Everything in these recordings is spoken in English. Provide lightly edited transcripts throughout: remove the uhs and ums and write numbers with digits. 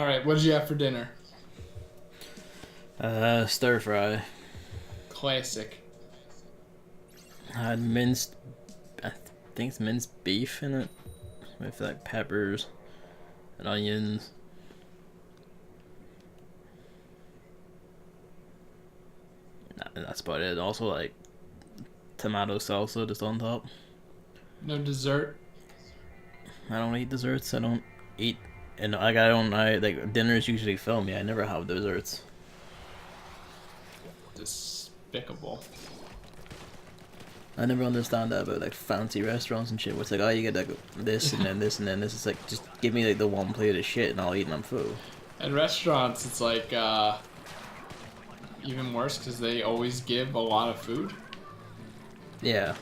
All right, what did you have for dinner? Stir fry. Classic. I had minced, I think it's minced beef in it, with like peppers and onions. And that's about it. Also like tomato salsa just on top. No dessert. I don't eat desserts. I don't eat, and like I don't. I like dinners usually fill me. I never have desserts. Despicable. I never understand that about like fancy restaurants and shit. Where it's like, oh, you get like this and then this and then this. It's like just give me like the one plate of shit and I'll eat and I'm full. At restaurants, it's like even worse because they always give a lot of food. Yeah.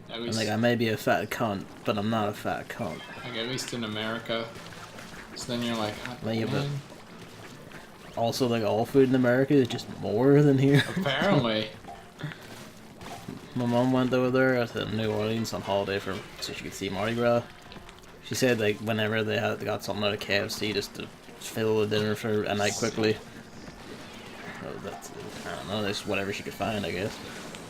At And least, like I may be a fat cunt, but I'm not a fat cunt. like at least in America. So then you're like, Like, yeah, but man, also like all food in America is just more than here. apparently. My mom went over there to New Orleans on holiday for so she could see Mardi Gras. She said like whenever they got something out of KFC just to fill the dinner for a night quickly. So that's, I don't know, that's whatever she could find, I guess.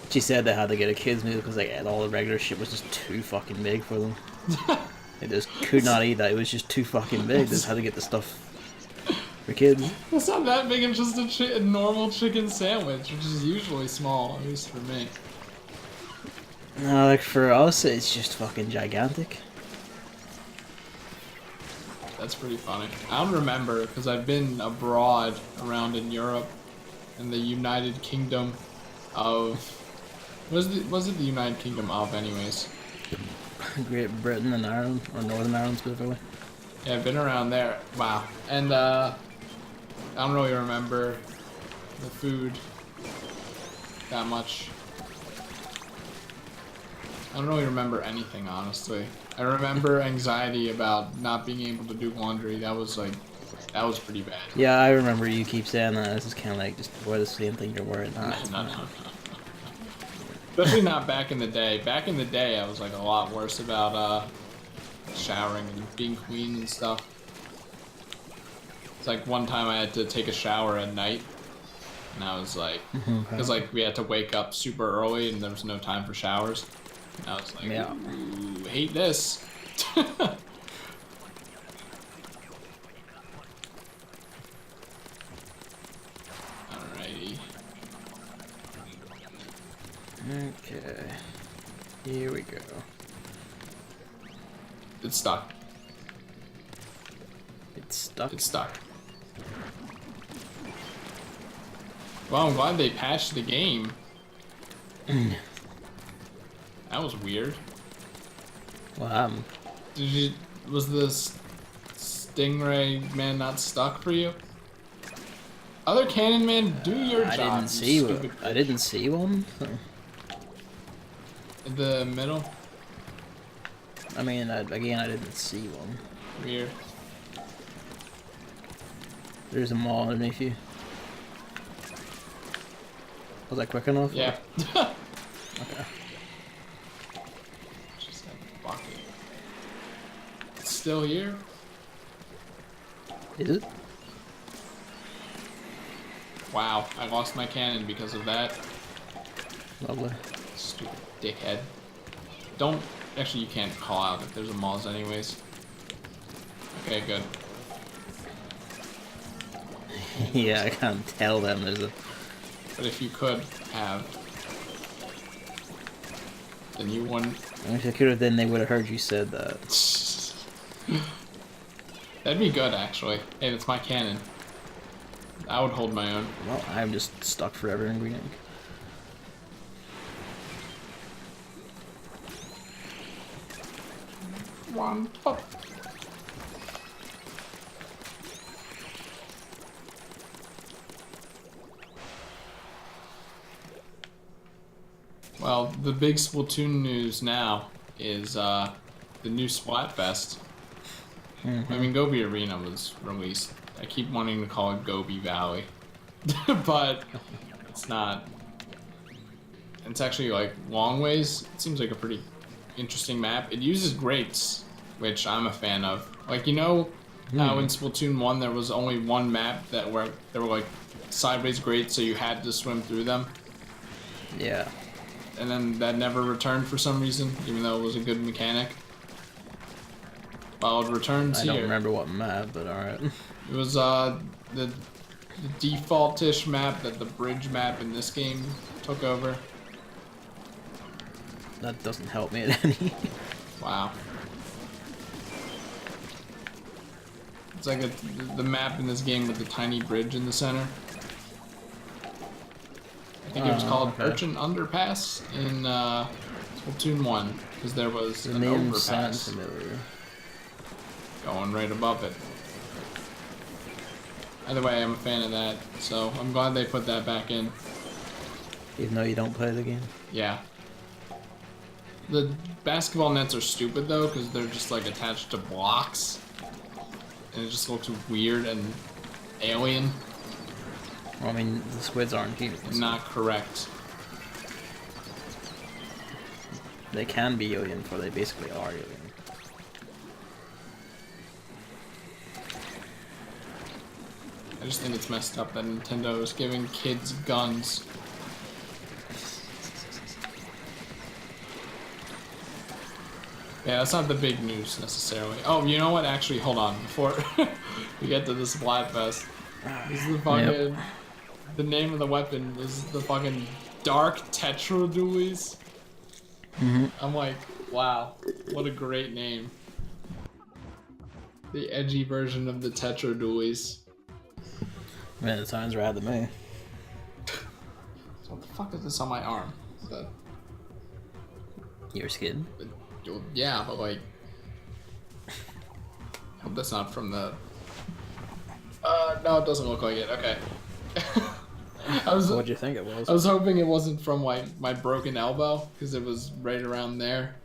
She said they had to get a kids meal because like all the regular shit was just too fucking big for them. They just could not eat that. It was just too fucking big. They just had to get the stuff for kids. It's not that big. It's just a normal chicken sandwich, which is usually small, at least for me. No, like for us, it's just fucking gigantic. That's pretty funny. I don't remember because I've been abroad around in Europe and the United Kingdom of. Was it the United Kingdom of, anyways? Great Britain and Ireland, or Northern Ireland specifically. Yeah, I've been around there. Wow. And I don't really remember the food that much. I don't really remember anything, honestly. I remember anxiety about not being able to do laundry. That was pretty bad. Yeah, I remember you keep saying that. This is kind of like just wear the same thing you're wearing now. No. Especially not back in the day. Back in the day, I was like a lot worse about showering and being clean and stuff. It's like one time I had to take a shower at night, and I was like, because like we had to wake up super early and there was no time for showers. And I was like, Yeah. ooh, hate this. Alrighty. Okay. Here we go. It's stuck. It's stuck. It's stuck. Well, I'm glad they patched the game. That was weird. What happened? Was the Stingray man not stuck for you? Other cannon man, do your job. I didn't see one. In the middle. I mean, again, I didn't see one. Weird. There's a mall underneath you. Was that quick enough? Yeah. Okay. Just a bucket. It's still here. Is it? Wow, I lost my cannon because of that. Lovely. Stupid dickhead. Don't. Actually, you can't call out if there's a Moz, anyways. Okay, good. Yeah, I can't tell them there's a. But if you could have, then you wouldn't. If I could have, then they would have heard you said that. That'd be good, actually. Hey, that's my cannon. I would hold my own. Well, I'm just stuck forever in green ink. One. Oh. Well, the big Splatoon news now is the new Splatfest. I mean, Gobi Arena was released. I keep wanting to call it Gobi Valley, but it's not. It's actually like long ways. It seems like a pretty interesting map. It uses grapes, which I'm a fan of. Like, you know, How in Splatoon 1 there was only one map that were like sideways grates, so you had to swim through them. Yeah. And then that never returned for some reason, even though it was a good mechanic. Well, it returns here. I don't remember what map, but alright. It was the default-ish map that the bridge map in this game took over. That doesn't help me at any. Wow. It's like the map in this game with the tiny bridge in the center. I think it was called Urchin Underpass in Splatoon 1, because there was The an name overpass sounds familiar. going right above it. Either way, I'm a fan of that, so I'm glad they put that back in. Even though you don't play the game? Yeah. The basketball nets are stupid though, because they're just like attached to blocks. And it just looks weird and alien. Well, I mean, the squids aren't humans. Not correct. They can be alien, for they basically are alien. I just think it's messed up that Nintendo is giving kids guns. Yeah, that's not the big news necessarily. Oh, you know what? Actually, hold on. Before we get to the Splatfest, this is the fucking. The name of the weapon is the fucking Dark Tetradulies. I'm like, wow, what a great name. The edgy version of the Tetradulies. Man, it sounds rad to me. So what the fuck is this on my arm? Is that, Your skin? yeah, but like, hope that's not from the. No, it doesn't look like it. Okay. What'd you think it was? I was hoping it wasn't from my broken elbow, because it was right around there.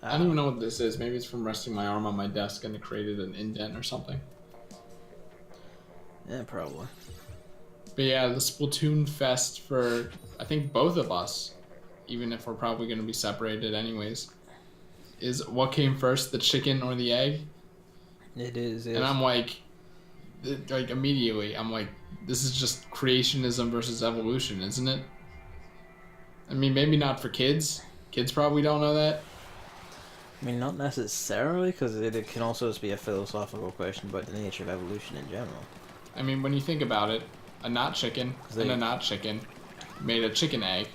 I don't even know what this is. Maybe it's from resting my arm on my desk and it created an indent or something. Yeah, probably. But yeah, the Splatoon Fest for, I think, both of us, even if we're probably going to be separated anyways, is what came first, the chicken or the egg? It is, yes. And I'm like immediately, I'm like, this is just creationism versus evolution, isn't it? I mean, maybe not for kids. Kids probably don't know that. I mean, not necessarily, because it can also just be a philosophical question about the nature of evolution in general. I mean, when you think about it, a not chicken and a not chicken made a chicken egg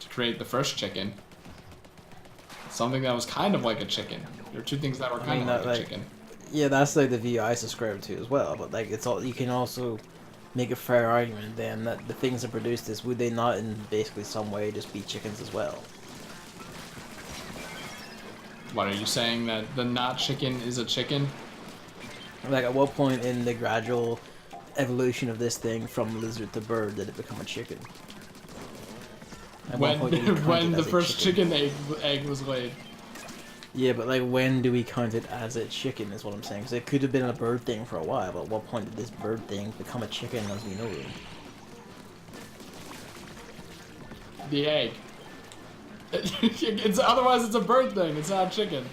to create the first chicken. Something that was kind of like a chicken. There are two things that were kind of like a chicken. Yeah, that's like the view I subscribe to as well, but like it's all, you can also make a fair argument then that the things that produce this, would they not in basically some way just be chickens as well? What, are you saying that the not chicken is a chicken? Like, at what point in the gradual evolution of this thing from lizard to bird did it become a chicken? When the first chicken egg was laid. Yeah, but like, when do we count it as a chicken is what I'm saying. Because it could have been a bird thing for a while, but at what point did this bird thing become a chicken as we know it? The egg. Otherwise it's a bird thing, it's not a chicken.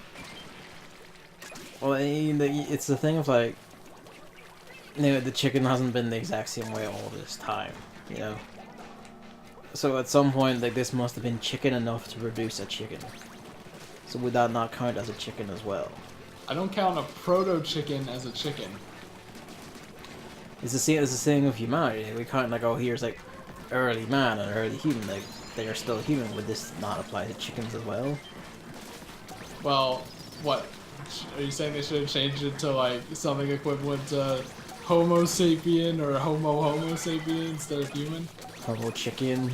Well, I mean, it's the thing of like, you know, the chicken hasn't been the exact same way all this time, you know? So at some point, like, this must have been chicken enough to produce a chicken. So would that not count as a chicken as well? I don't count a proto-chicken as a chicken. It's the same with humanity. We count like, oh, here's like early man and early human. Like, they are still human. Would this not apply to chickens as well? Well, what? Are you saying they should have changed it to like something equivalent to Homo sapien or Homo sapien instead of human? Homo chicken.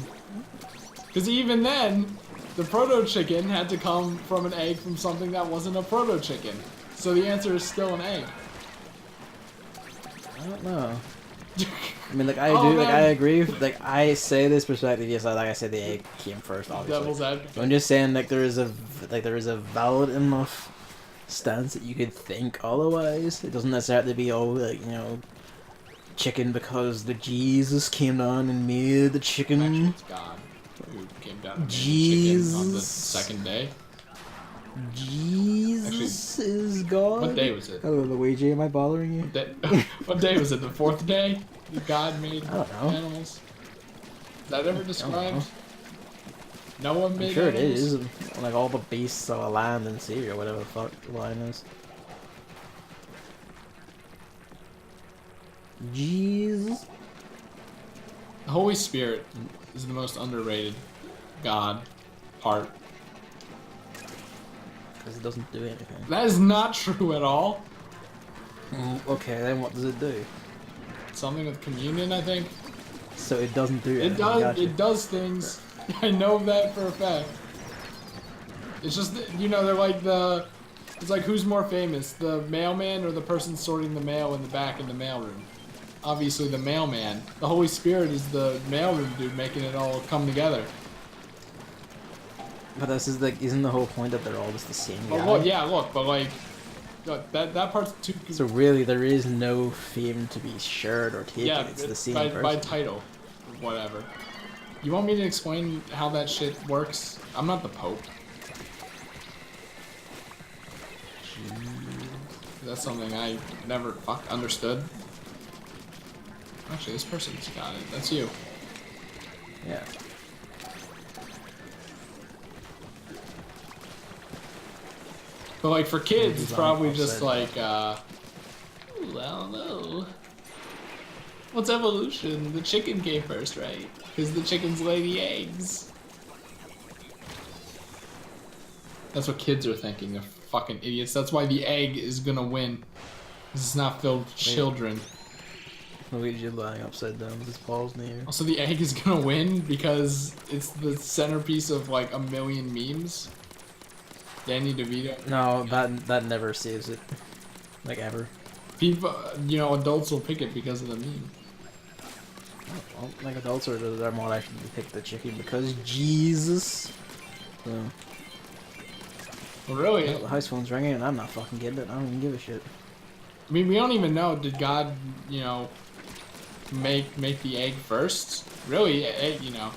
Because even then, the proto-chicken had to come from an egg from something that wasn't a proto-chicken. So the answer is still an egg. I don't know. I mean, like, I agree. Like, I say this perspective, yes, like I said, the egg came first, obviously. Devil's advocate. But I'm just saying, like, there is a valid enough stance that you could think otherwise. It doesn't necessarily have to be, oh, like, you know, chicken because the Jesus came down and made the chicken. Actually, it's God who came down and made the chicken on the second day. Jesus is God. What day was it? Hello, Luigi. Am I bothering you? What day was it? The fourth day? God made I don't know. animals? Is that ever described? No one made I'm sure animals? it is. Like all the beasts of land and sea or whatever the fuck the line is. Jesus. The Holy Spirit is the most underrated God part. Because it doesn't do anything. That is not true at all. Okay, then what does it do? Something with communion, I think. So it doesn't do anything. It does. Gotcha. It does things. I know that for a fact. It's just that, you know, they're like the. It's like who's more famous, the mailman or the person sorting the mail in the back in the mailroom? Obviously, the mailman. The Holy Spirit is the mailroom dude making it all come together. But this is like, isn't the whole point that they're all just the same guy? Well, yeah, look, but like, look, that part's too. So really, there is no fame to be shared or taken. Yeah, it's the same by person. title, or whatever. You want me to explain how that shit works? I'm not the Pope. That's something I never understood. Actually, this person's got it. That's you. Yeah. But like for kids, it's probably Design just like, ooh, I don't know. What's evolution? The chicken came first, right? Because the chickens lay the eggs. That's what kids are thinking. They're fucking idiots. That's why the egg is gonna win. This is not filled with children. Luigi lying upside down with his paws in the air. Also, the egg is gonna win because it's the centerpiece of like a million memes. Danny DeVito. No, that never saves it. Like ever. People, you know, adults will pick it because of the meme. Well, like adults are more likely to pick the chicken because Jesus. So, Well, really, the house phone's ringing and I'm not fucking getting it. I don't even give a shit. I mean, we don't even know. Did God, you know, make the egg first? Really, egg, you know,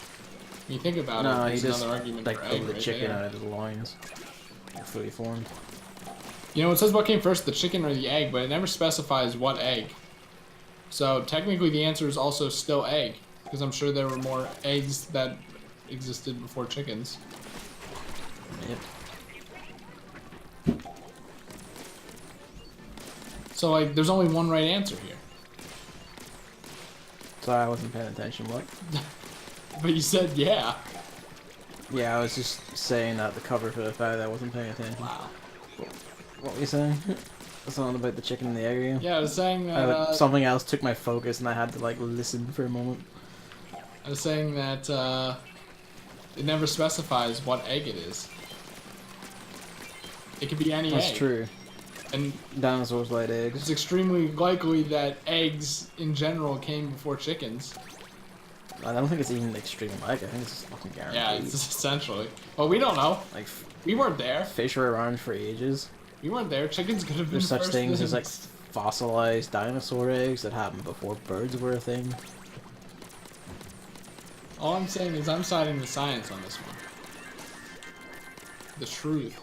when you think about No, it, he there's just another argument like for pulled egg the right chicken there. out of his loins. Fully formed. You know, it says what came first, the chicken or the egg, but it never specifies what egg. So technically, the answer is also still egg, because I'm sure there were more eggs that existed before chickens. Yep. So like, there's only one right answer here. Sorry, I wasn't paying attention. What? But you said yeah. Yeah, I was just saying that the cover for the fact that I wasn't paying attention. Wow. What were you saying? Something about the chicken and the egg again? Yeah, I was saying that. Something else took my focus and I had to like listen for a moment. I was saying that it never specifies what egg it is. It could be any egg. That's true. And Dinosaurs laid eggs. it's extremely likely that eggs in general came before chickens. I don't think it's even extreme like. I think it's just fucking guaranteed. Yeah, it's essentially. Well, we don't know. Like We weren't there. fish were around for ages. We weren't there. Chickens could have been There's such first things as like things. fossilized dinosaur eggs that happened before birds were a thing. All I'm saying is I'm citing the science on this one. The truth.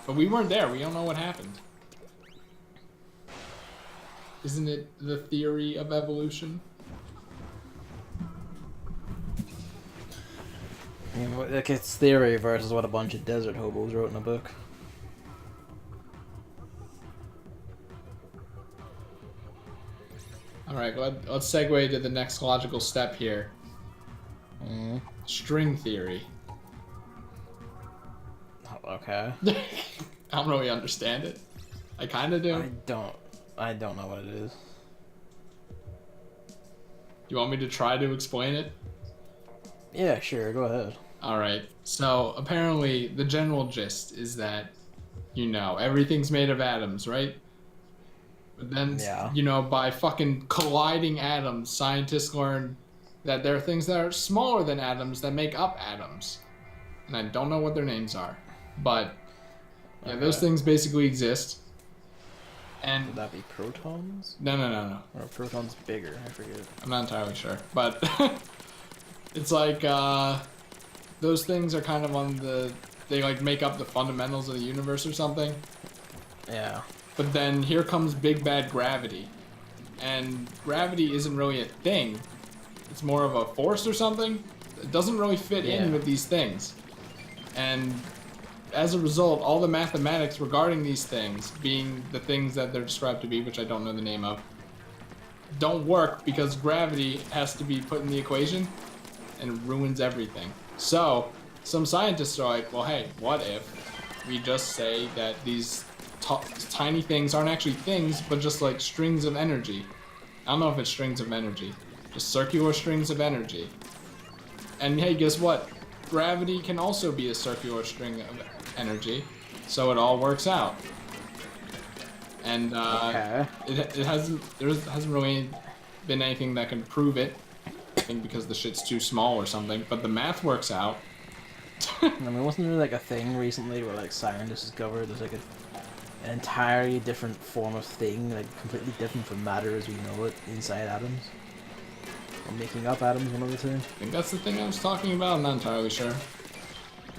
But we weren't there. We don't know what happened. Isn't it the theory of evolution? I mean, like it's theory versus what a bunch of desert hobos wrote in a book. Alright, let's segue to the next logical step here. String theory. Okay. I don't really understand it. I kind of do. I don't know what it is. You want me to try to explain it? Yeah, sure, go ahead. Alright, so apparently the general gist is that, you know, everything's made of atoms, right? But then, Yeah. you know, by fucking colliding atoms, scientists learn that there are things that are smaller than atoms that make up atoms. And I don't know what their names are. But, yeah, those things basically exist. And Would that be protons? no. Or are protons bigger? I forget. I'm not entirely sure. But it's like, those things are kind of on the they like make up the fundamentals of the universe or something. Yeah. But then here comes big bad gravity. And gravity isn't really a thing. It's more of a force or something. It doesn't really fit in with these things. And as a result, all the mathematics regarding these things, being the things that they're described to be, which I don't know the name of, don't work because gravity has to be put in the equation and it ruins everything. So, some scientists are like, well, hey, what if we just say that these tiny things aren't actually things, but just like strings of energy. I don't know if it's strings of energy. Just circular strings of energy. And hey, guess what? Gravity can also be a circular string of energy, so it all works out. And there hasn't really been anything that can prove it. I think because the shit's too small or something, but the math works out. I mean, wasn't there like a thing recently where like scientists discovered there's like an entirely different form of thing, like completely different from matter as we know it, inside atoms? Or making up atoms, one of the two? I think that's the thing I was talking about. I'm not entirely sure.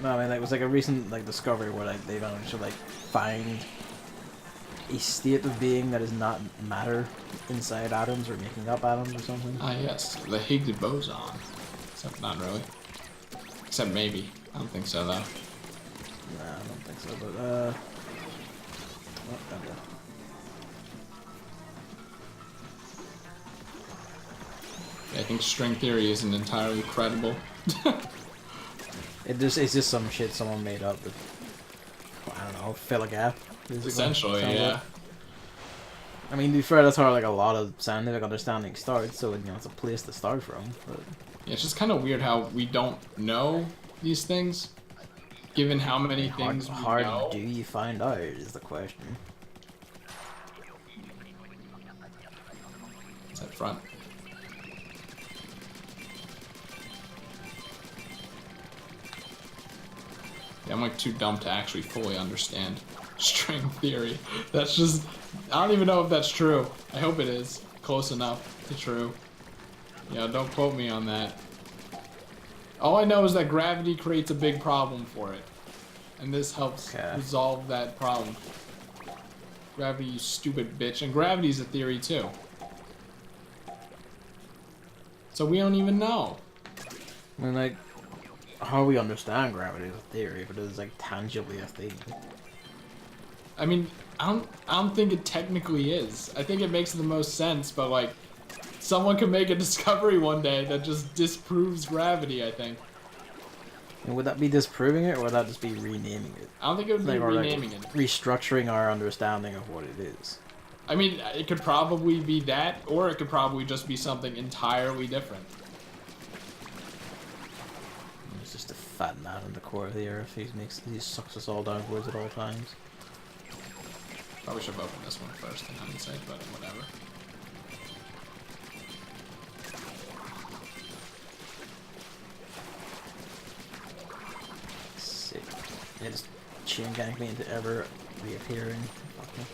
No, I mean, like, it was like a recent like discovery where like they managed to like find a state of being that is not matter inside atoms or making up atoms or something. Ah, yes, the Higgs boson. Except not really. Except maybe. I don't think so though. Nah, I don't think so. But oh, okay. I think string theory isn't entirely credible. It's just some shit someone made up that, I don't know, fill a gap. Essentially, yeah. Like. I mean, to be fair, that's how like a lot of scientific understanding starts, so you know it's a place to start from. But yeah, it's just kind of weird how we don't know these things, given how many things we know. How do you find out is the question. It's at front. Yeah, I'm like too dumb to actually fully understand string theory. That's just, I don't even know if that's true. I hope it is close enough to true. Yeah, don't quote me on that. All I know is that gravity creates a big problem for it. And this helps resolve that problem. Gravity, you stupid bitch. And gravity's a theory too. So we don't even know. I mean, like, how we understand gravity is a theory, but it's like tangibly a thing. I mean, I don't think it technically is. I think it makes the most sense, but like, someone could make a discovery one day that just disproves gravity, I think. And would that be disproving it, or would that just be renaming it? I don't think it would be renaming it. Restructuring our understanding of what it is. I mean, it could probably be that, or it could probably just be something entirely different. It's just a fat man in the core of the earth. He sucks us all downwards at all times. Probably should have opened this one first in hindsight, but whatever. Sick. Yeah, just chain gang me into ever reappearing. Fuck me.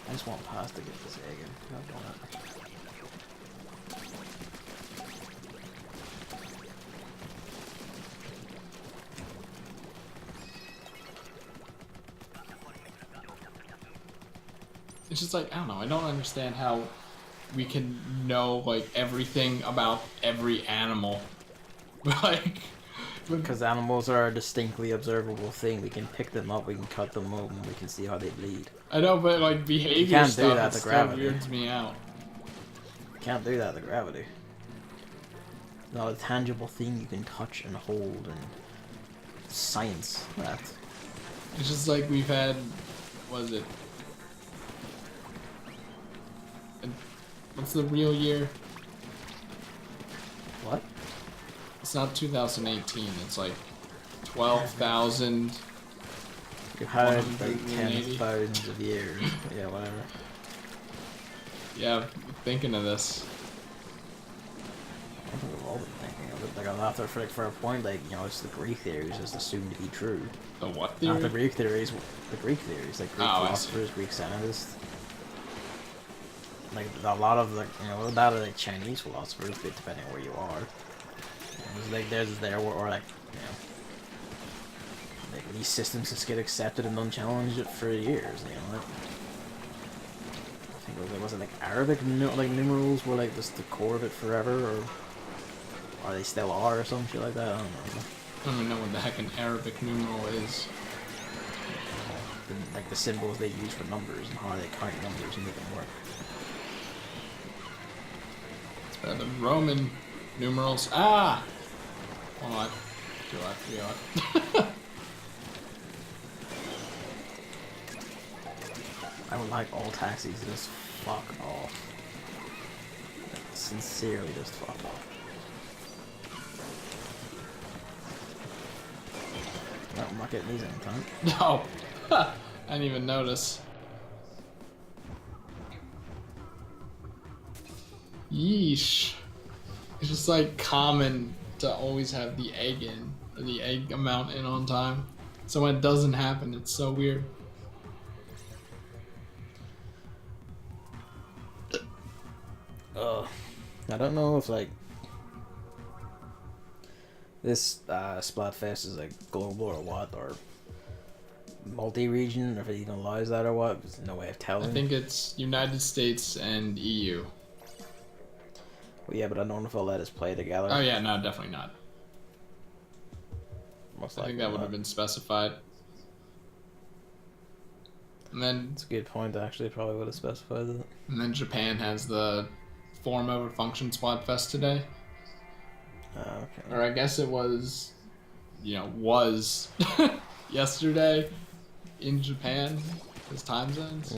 I just want past to get this egg in. God damn it. It's just like, I don't know, I don't understand how we can know, like, everything about every animal. Like... Because animals are a distinctly observable thing. We can pick them up, we can cut them open, we can see how they bleed. I know, but, like, behavior stuff, it still weirds me out. You can't do that to gravity. Not a tangible thing you can touch and hold and... science, that. It's just like we've had... what is it? What's the real year? What? It's not 2018, it's like 12,000. You've had like 10,000 of years. Yeah, whatever. Yeah, I'm thinking of this. I think we've all been thinking of it. Like, I'll have to, for a point, like, you know, it's the Greek theories just assumed to be true. The what theory? Not the Greek theories, like Greek philosophers, Greek scientists. Like, a lot of, like, you know, a lot of, like, Chinese philosophers, depending on where you are. Like, there's there, or like, you know, like, these systems just get accepted and unchallenged for years, you know, like, I think it was it like Arabic like numerals were like just the core of it forever, or they still are, or some shit like that, I don't know. I don't even know what the heck an Arabic numeral is. Like the symbols they use for numbers and how they count numbers and make them work. It's better than Roman numerals. Ah! Hold on. Do I? I would like all taxis to just fuck off. Like, sincerely just fuck off. No, I'm not getting these anytime. No! I didn't even notice. Yeesh. It's just like common to always have the egg in, or the egg amount in on time. So when it doesn't happen, it's so weird. I don't know if like this Splatfest is like global or what, or multi-region, or if it even allows that or what. There's no way of telling. I think it's United States and EU. Well, yeah, but I don't know if I'll let us play together. Oh yeah, no, definitely not. Most I likely think that would have been specified. And then It's a good point. Actually, probably would have specified that. And then Japan has the Form Over Function Splatfest today. Okay. Or I guess it was, was yesterday in Japan, as time zones.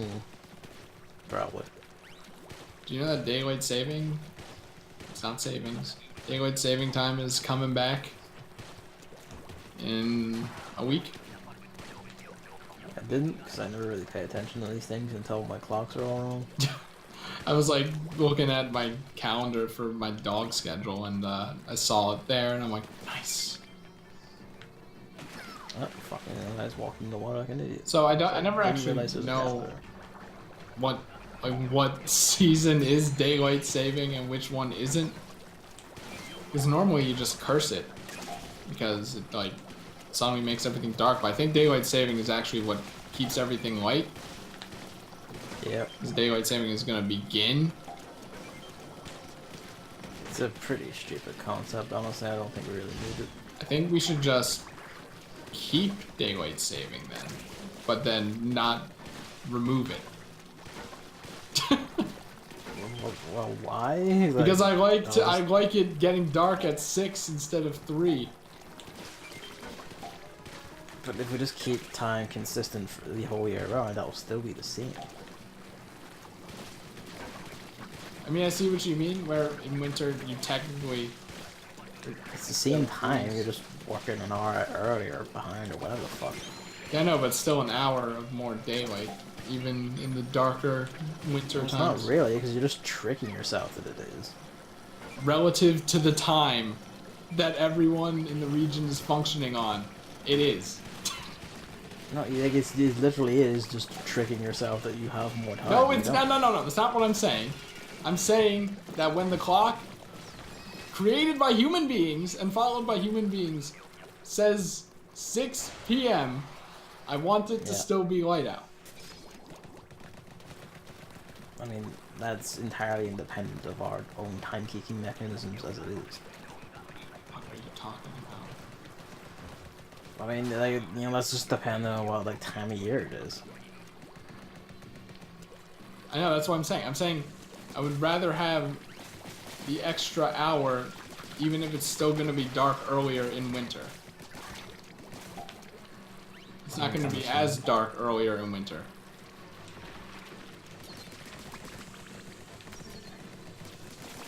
Probably. Do you know that daylight saving? It's not savings. Daylight saving time is coming back in a week. I didn't, because I never really pay attention to these things until my clocks are all wrong. I was like looking at my calendar for my dog schedule, and I saw it there, and I'm like, nice. Oh, fucking hell, I just walked into the water like an idiot. So I never actually know what season is daylight saving and which one isn't. Because normally you just curse it, because it like suddenly makes everything dark. But I think daylight saving is actually what keeps everything light. Yep. Because daylight saving is gonna begin. It's a pretty stupid concept, honestly. I don't think we really need it. I think we should just keep daylight saving then, but then not remove it. Well, why? Like, Because I like it getting dark at 6 instead of 3. But if we just keep time consistent for the whole year round, that will still be the same. I mean, I see what you mean, where in winter you technically... It's the same time, you're just working an hour earlier behind or whatever the fuck. Yeah, I know, but still an hour of more daylight, even in the darker winter It's times. not really, because you're just tricking yourself that it is. Relative to the time that everyone in the region is functioning on, it is. No, like it literally is just tricking yourself that you have more time. No, it's no. That's not what I'm saying. I'm saying that when the clock, created by human beings and followed by human beings, says 6 p.m., I want it to still be light out. I mean, that's entirely independent of our own time-keeping mechanisms as it is. What are you talking about? I mean, like, that's just dependent on what, like, time of year it is. I know, that's what I'm saying. I'm saying I would rather have the extra hour, even if it's still going to be dark earlier in winter. It's not going to be as dark earlier in winter.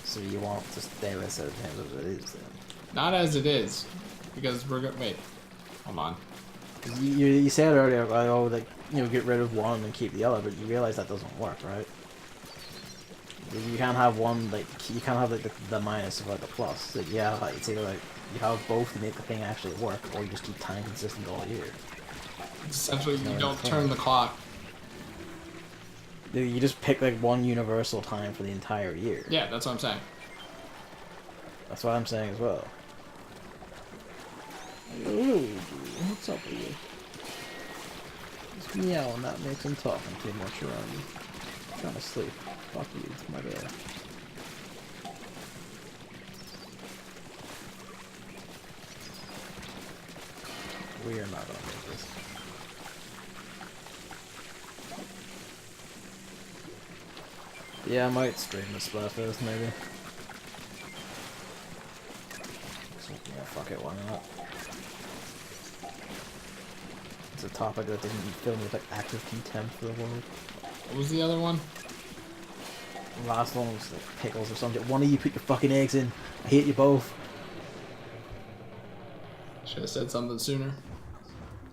So you want to stay with certain things as it is, then? Not as it is, because we're going to... Wait, hold on. You said earlier, like, oh, like, get rid of one and keep the other, but you realize that doesn't work, right? You can't have one, like, you can't have, like, the minus of, like, the plus. Like, yeah, like, it's either, like, you have both to make the thing actually work, or you just keep time consistent all year. Essentially, you don't turn the clock. You just pick, like, one universal time for the entire year. Yeah, that's what I'm saying. That's what I'm saying as well. Luigi, what's up with you? Just meow and that makes him talking too much around you. I'm trying to sleep. Fuck you, it's my day. We are not gonna make this. Yeah, I might stream the Splatfest maybe. So, yeah, fuck it, why not? It's a topic that doesn't fill me with like active contempt for the world. What was the other one? The last one was like pickles or something. One of you put your fucking eggs in. I hate you both. Should have said something sooner.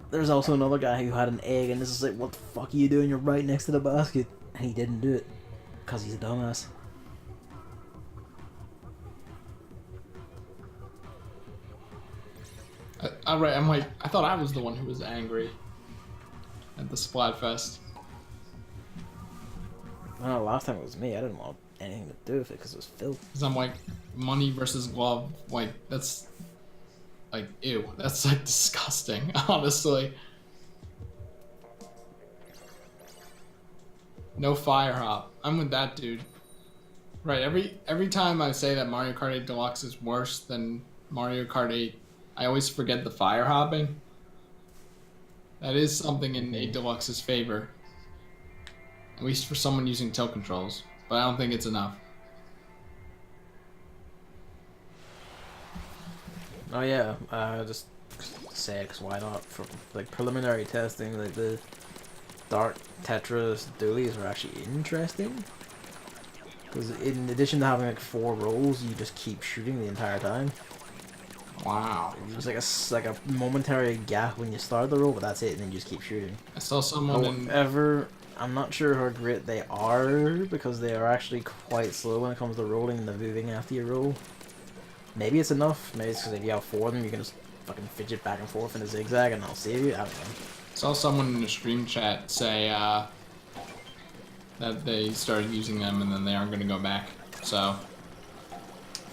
There's also another guy who had an egg, and this is like, what the fuck are you doing? You're right next to the basket. And he didn't do it. Because he's a dumbass. Alright, I'm like, I thought I was the one who was angry at the Splatfest. No, last time it was me. I didn't want anything to do with it because it was filth. Because I'm like, money versus glove, like, that's, like, ew. That's, like, disgusting, honestly. No fire hop. I'm with that dude. Right, every time I say that Mario Kart 8 Deluxe is worse than Mario Kart 8, I always forget the fire hopping. That is something in 8 Deluxe's favor. At least for someone using tilt controls. But I don't think it's enough. Oh yeah, just say it, 'cause why not? For like preliminary testing, like the Dark Tetris dualies are actually interesting. Because in addition to having like 4 rolls, you just keep shooting the entire time. Wow. There's like a momentary gap when you start the roll, but that's it, and then you just keep shooting. I saw someone in... However, I'm not sure how great they are, because they are actually quite slow when it comes to rolling and the moving after you roll. Maybe it's enough. Maybe it's because if you have 4 of them, you can just fucking fidget back and forth in a zigzag and they'll save you. I don't know. Saw someone in the stream chat say that they started using them and then they aren't going to go back. So,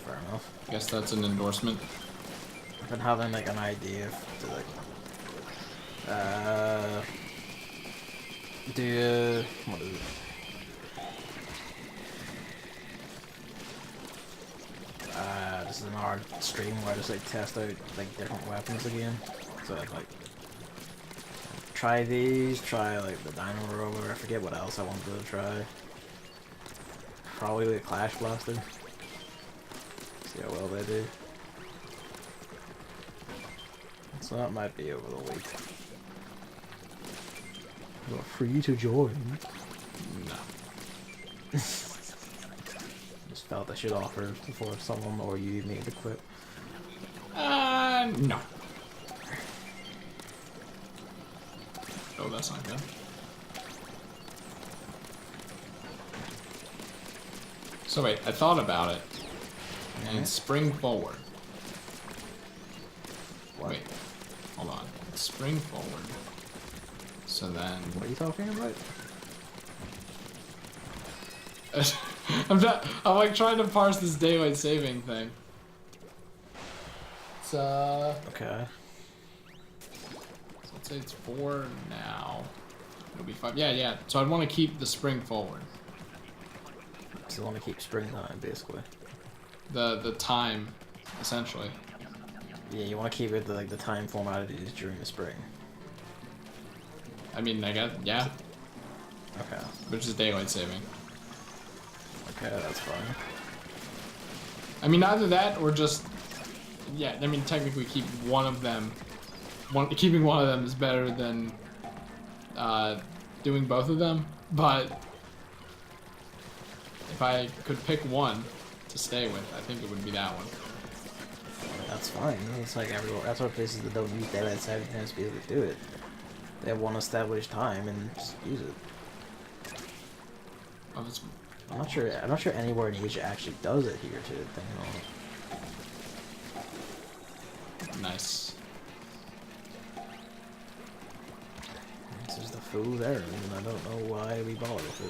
Fair enough. I guess that's an endorsement. I've been having like an idea to like do what is it? This is an hard stream where I just like test out like different weapons again. So I'd like try these, try like the Dino Roller, I forget what else I wanted to try. Probably the Clash Blaster. See how well they do. So that might be over the week. You're free to join. No. Just felt I should offer before someone or you made the quit. No. Oh, that's not good. So wait, I thought about it. And spring forward. What? Wait, hold on. Spring forward. So then... What are you talking about? I'm like trying to parse this daylight saving thing. It's Okay. So let's say it's 4 now. It'll be 5. Yeah. So I'd want to keep the spring forward. So you want to keep springtime, basically. The time, essentially. Yeah, you want to keep it like the time format it is during the spring. I mean, I guess, yeah. Okay. Which is daylight saving. Okay, that's fine. I mean, either that or just, yeah. I mean, technically, keep one of them. Keeping one of them is better than doing both of them. But if I could pick one to stay with, I think it would be that one. That's fine. It's like everywhere. That's why places that don't use daylight saving times to be able to do it. They have one established time and just use it. Oh, it's, I'm not sure. I'm not sure anywhere in Asia actually does adhere to it. nice. This is the food there, and I don't know why we bother with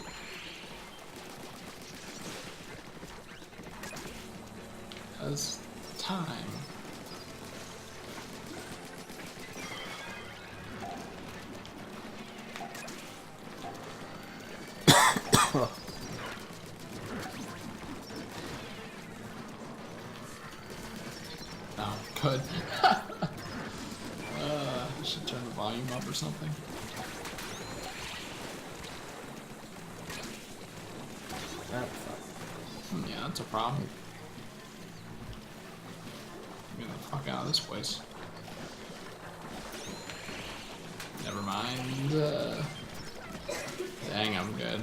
it. As time. Oh, good. I should turn the volume up or something. Yeah, that's a problem. Get the fuck out of this place. Never mind. Dang, I'm good.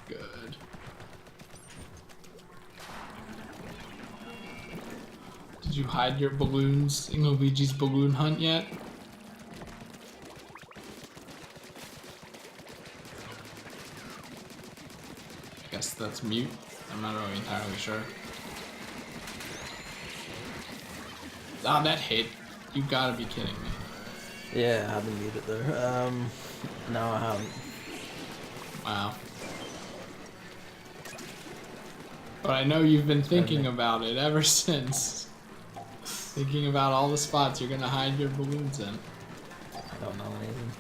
Good. Did you hide your balloons in Luigi's balloon hunt yet? I guess that's mute. I'm not really entirely sure. Ah, that hit. You gotta be kidding me. Yeah, I haven't muted there. No, I haven't. Wow. But I know you've been thinking about it ever since. Thinking about all the spots you're gonna hide your balloons in. I don't know anything.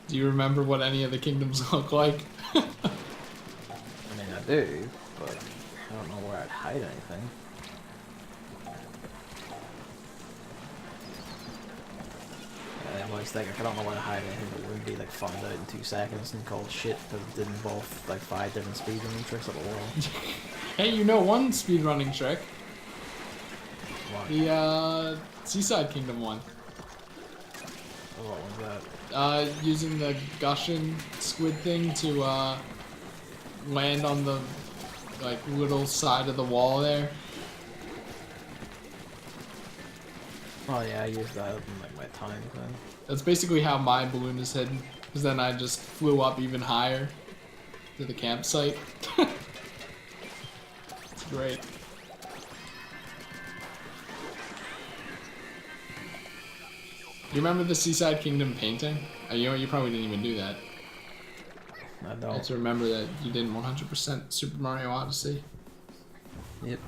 Do you remember what any of the kingdoms look like? I mean, I do, but I don't know where I'd hide anything. I was thinking, I don't know where to hide anything, but it wouldn't be like found out in 2 seconds and called shit because it did involve like 5 different speedrunning tricks at the wall. Hey, you know one speedrunning trick? What? The Seaside Kingdom one. What was that? Using the gushing squid thing to land on the like little side of the wall there. Oh yeah, I used that in like my time thing. That's basically how my balloon is hidden, because then I just flew up even higher to the campsite. It's great. You remember the Seaside Kingdom painting? You probably didn't even do that. I I don't. have to remember that you didn't 100% Super Mario Odyssey. Yep.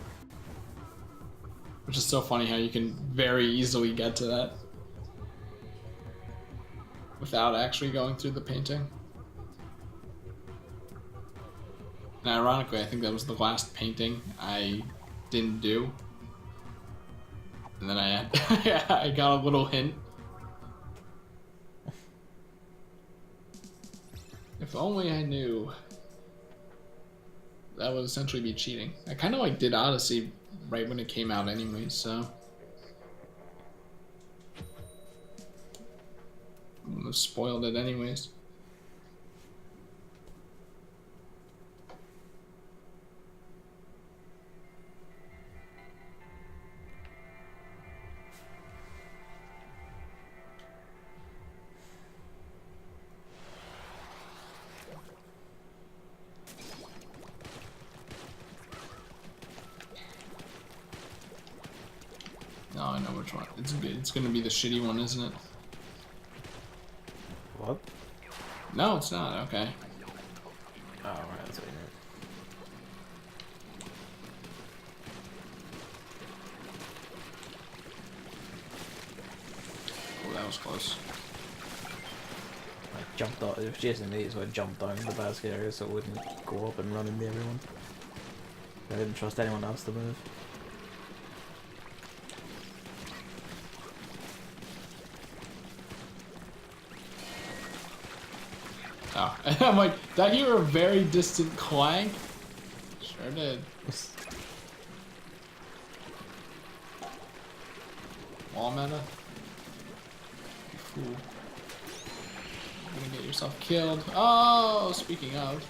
Which is so funny how you can very easily get to that without actually going through the painting. And ironically, I think that was the last painting I didn't do. And then I got a little hint. If only I knew. That would essentially be cheating. I kind of like did Odyssey right when it came out anyway, so. I wouldn't have spoiled it anyways. No, I know which one. It's gonna be the shitty one, isn't it? What? No, it's not. Okay. Oh, right, that's what you meant. Oh, that was close. I jumped out. It was chasing me, so I jumped down the basket area so it wouldn't go up and run into everyone. I didn't trust anyone else to move. Oh, and I'm like, did I hear a very distant clank? Sure did. Wall meta? You fool. You're gonna get yourself killed. Oh, speaking of.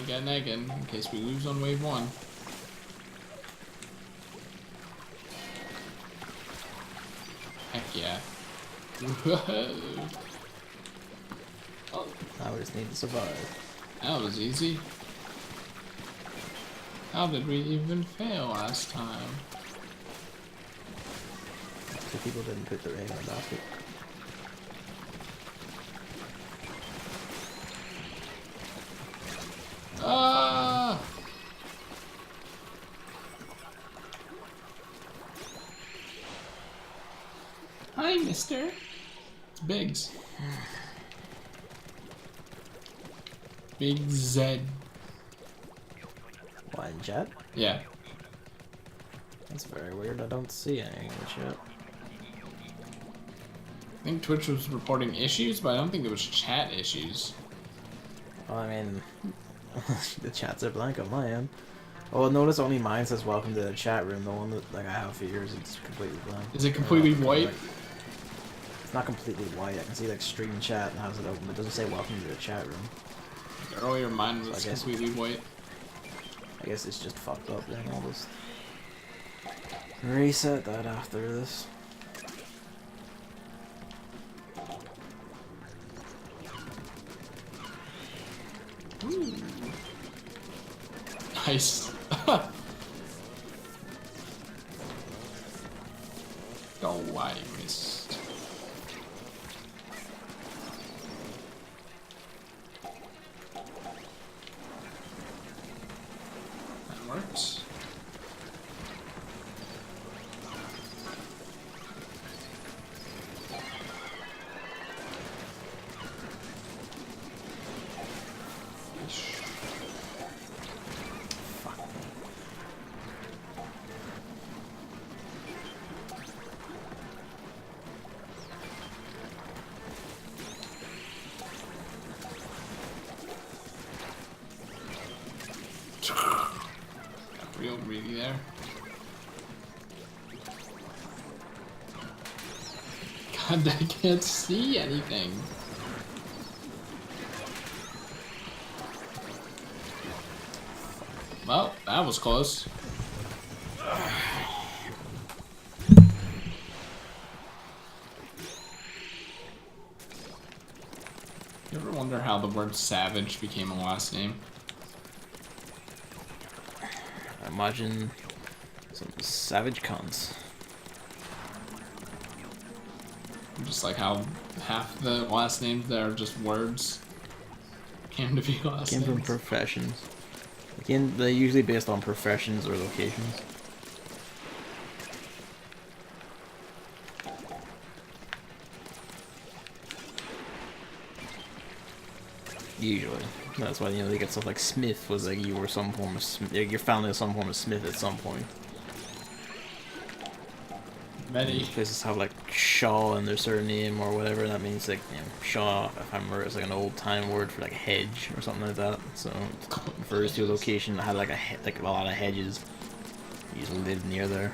get an egg in case we lose on wave 1. Heck yeah. Oh, Now we just need to survive. that was easy. How did we even fail last time? So people didn't put their egg in the basket. Ah! Hi, mister. It's Biggs. Big Z. Why in chat? Yeah. That's very weird. I don't see any in chat. I think Twitch was reporting issues, but I don't think it was chat issues. Well, I mean, the chats are blank on my end. Oh, notice only mine says welcome to the chat room. The one that like I have for yours, it's completely blank. Is it completely white? It's not completely white. I can see like stream chat and how's it open, but it doesn't say welcome to the chat room. Earlier mine was So completely white. I guess it's just fucked up then. I'll just reset that after this. Ooh. Nice. Oh, I missed. That works. Real greedy there. God, I can't see anything. Well, that was close. You ever wonder how the word savage became a last name? Imagine some savage cunts. Just like how half the last names that are just words came to be last Came from names. professions. Again, they're usually based on professions or locations. Usually. That's why, you know, they get stuff like Smith was like you were some form of your family was some form of Smith at some point. Many. Places have like Shaw in their surname or whatever. That means like, you know, Shaw, if I remember, it's like an old time word for like a hedge or something like that. So it refers to a location that had like a lot of hedges. You just lived near there.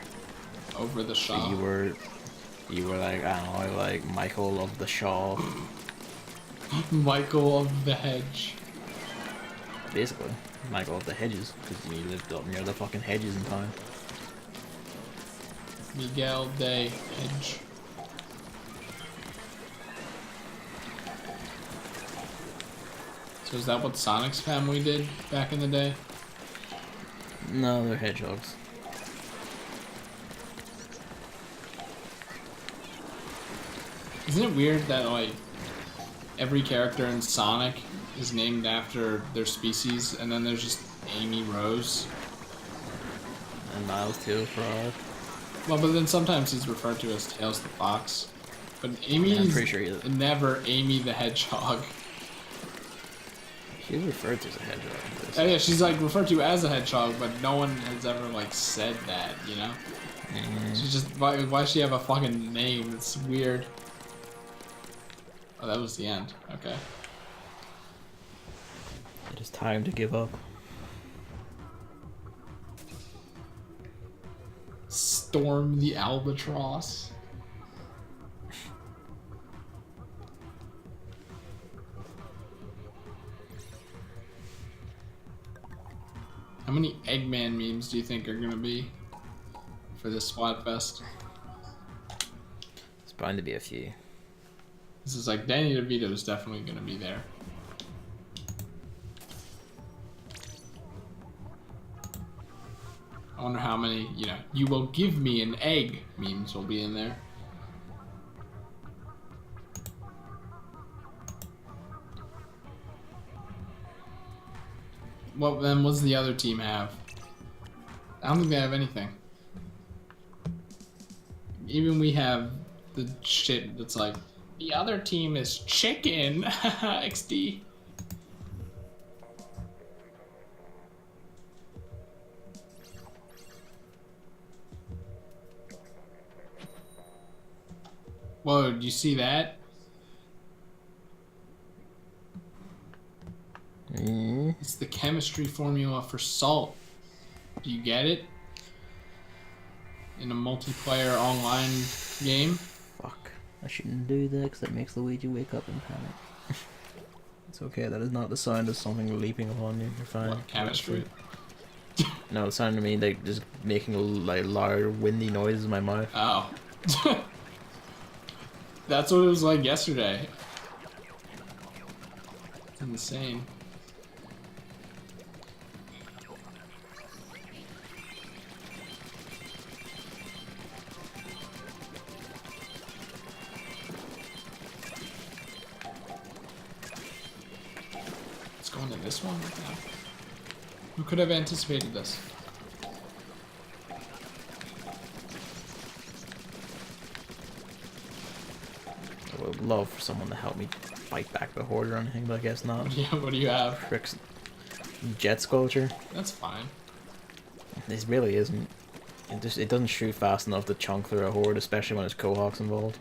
Over the So Shaw. you were like, I don't know, like Michael of the Shaw. Michael of the Hedge. Basically, Michael of the Hedges, because you lived up near the fucking hedges in time. Miguel de Hedge. So is that what Sonic's family did back in the day? No, they're hedgehogs. Isn't it weird that like every character in Sonic is named after their species, and then there's just Amy Rose? And Miles too for our. Well, but then sometimes he's referred to as Tails the Fox. But Amy Yeah, I'm is pretty sure he is. never Amy the Hedgehog. She's referred to as a hedgehog. Oh yeah, she's like referred to as a hedgehog, but no one has ever like said that, you know? She's just, why does she have a fucking name? It's weird. Oh, that was the end. Okay. It is time to give up. Storm the Albatross. How many Eggman memes do you think are gonna be for this Splatfest? It's bound to be a few. This is like Danny DeVito is definitely gonna be there. I wonder how many, you know, "you will give me an egg" memes will be in there. What then? What's the other team have? I don't think they have anything. Even we have the shit that's like, the other team is chicken. XD. Whoa, did you see that? It's the chemistry formula for salt. Do you get it? In a multiplayer online game? Fuck. I shouldn't do that because that makes Luigi wake up in panic. It's okay, that is not the sound of something leaping upon you. You're fine. What, chemistry? No, it sounded to me like just making a like loud, windy noise in my mouth. Oh. That's what it was like yesterday. It's insane. Let's go into this one right now. Who could have anticipated this? I would love for someone to help me fight back the horde or anything, but I guess not. Yeah, what do you have? Tricks. Jet sculpture. That's fine. This really isn't. It doesn't shoot fast enough to chunk through a horde, especially when there's cohawks involved.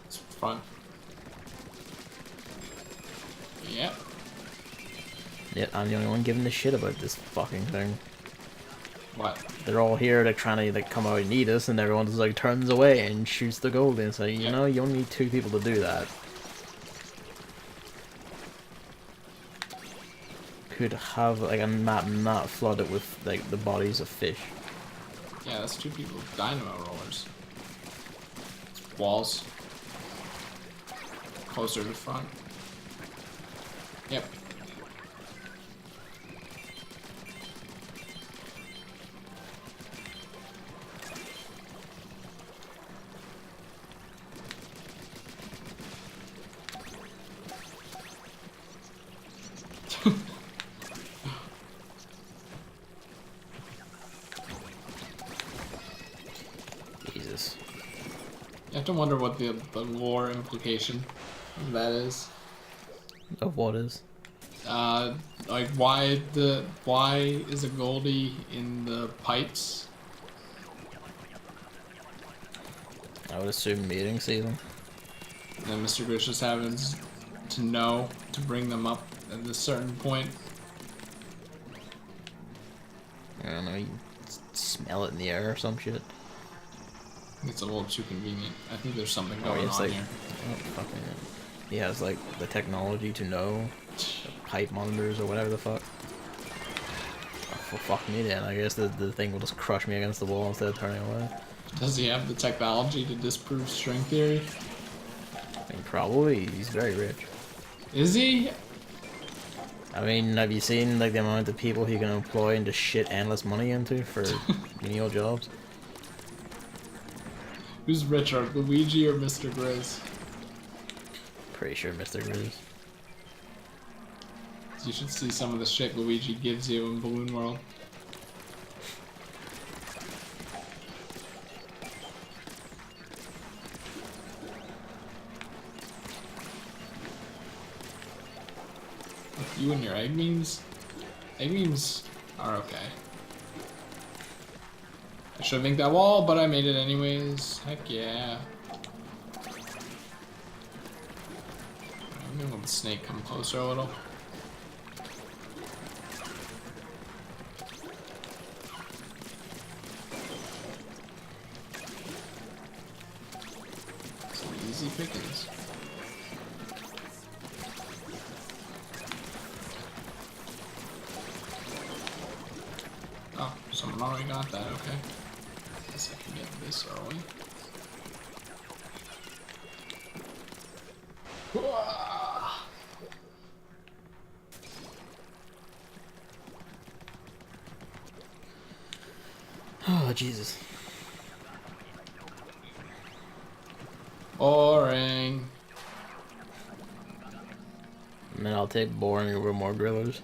It's fun. Yep. Yet I'm the only one giving a shit about this fucking thing. What? They're all here, they're trying to like come out and eat us, and everyone just like turns away and shoots the gold in. So you know, you only need 2 people to do that. Could have like a map not flooded with like the bodies of fish. Yeah, that's 2 people with dynamo rollers. Walls. Closer to the front. Yep. Jesus. You have to wonder what the lore implication of that is. Of what is? Like why is a Goldie in the pipes? I would assume mating season. And then Mr. Grish just happens to know to bring them up at a certain point. I don't know, you smell it in the air or some shit. It's a little too convenient. I think there's something Oh, going it's on like, here. oh, fucking, he has like the technology to know the pipe monitors or whatever the fuck. Oh, well, fuck me then. I guess the thing will just crush me against the wall instead of turning away. Does he have the technology to disprove string theory? I mean, probably. He's very rich. Is he? I mean, have you seen like the amount of people he can employ and just shit endless money into for menial jobs? Who's richer, Luigi or Mr. Grizz? Pretty sure Mr. Grizz. You should see some of the shit Luigi gives you in Balloon World. You and your egg memes? Egg memes are okay. I should make that wall, but I made it anyways. Heck yeah. I'm gonna let the snake come closer a little. Some easy pickings. someone already got that, okay. Guess I can get this early. Oh, Jesus. Boring. And then I'll take boring over more grillers.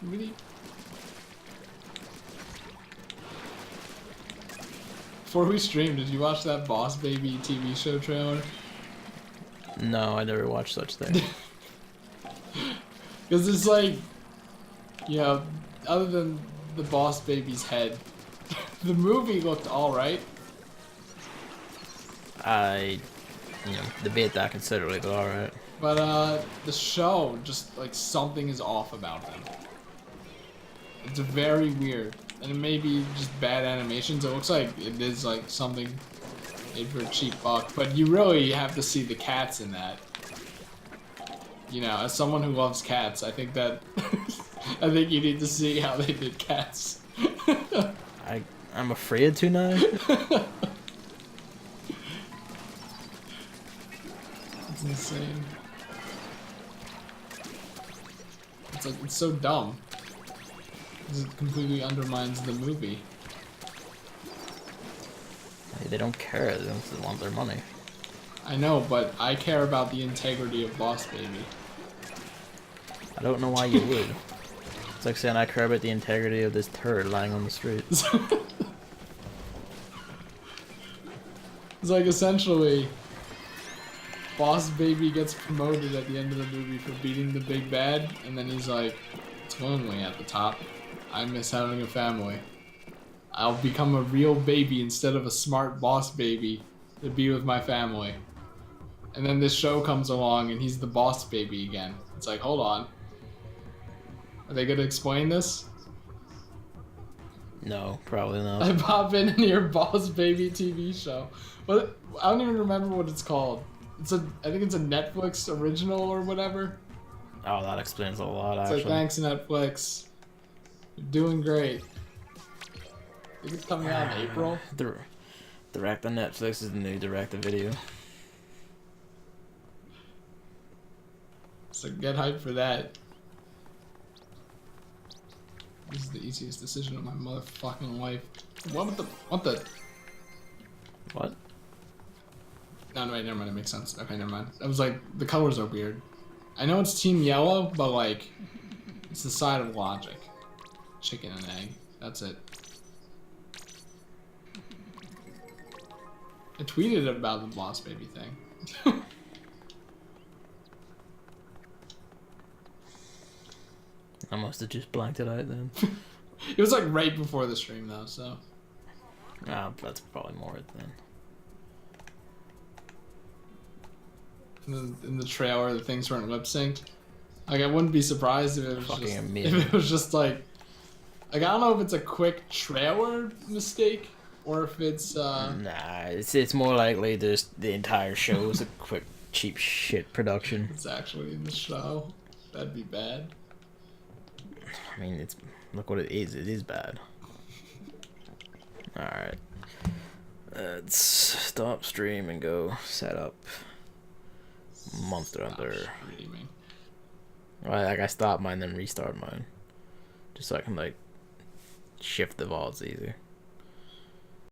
Really? Before we streamed, did you watch that Boss Baby TV show trailer? No, I never watched such thing. Because it's like, you know, other than the Boss Baby's head, the movie looked alright. I, debate that considerably, but alright. But, the show, just, like, something is off about them. It's very weird. And it may be just bad animations. It looks like it is, like, something made for a cheap buck. But you really have to see the cats in that. You know, as someone who loves cats, I think that... I think you need to see how they did cats. I'm afraid to now. It's insane. It's like, it's so dumb. It completely undermines the movie. They don't care, they just want their money. I know, but I care about the integrity of Boss Baby. I don't know why you would. It's like saying I care about the integrity of this turd lying on the street. It's like, essentially, Boss Baby gets promoted at the end of the movie for beating the big bad, and then he's like, it's lonely at the top. I miss having a family. I'll become a real baby instead of a smart boss baby to be with my family. And then this show comes along and he's the boss baby again. It's like, hold on. Are they gonna explain this? No, probably not. I pop in your Boss Baby TV show. But I don't even remember what it's called. I think it's a Netflix original or whatever. Oh, that explains a lot, It's actually. like, thanks Netflix. You're doing great. I think it's coming out in April. Direct on Netflix is the new direct-to-video. So get hyped for that. This is the easiest decision of my motherfucking life. What the? What? No, wait, never mind. It makes sense. Okay, never mind. I was like, the colors are weird. I know it's Team Yellow, but like, it's the side of logic. Chicken and egg. That's it. I tweeted about the Boss Baby thing. I must have just blanked it out then. It was like right before the stream though, so. Ah, that's probably more it then. In the trailer, the things weren't lip synced. Like, I wouldn't be surprised if it was just like I don't know if it's a quick trailer mistake or if it's Nah, it's more likely just the entire show is a quick cheap shit production. it's actually in the show. That'd be bad. I mean, look what it is. It is bad. All right, let's stop stream and go set up Monster Hunter. Streaming. Well, like I stopped mine, then restart mine, just so I can like shift the VODs easier.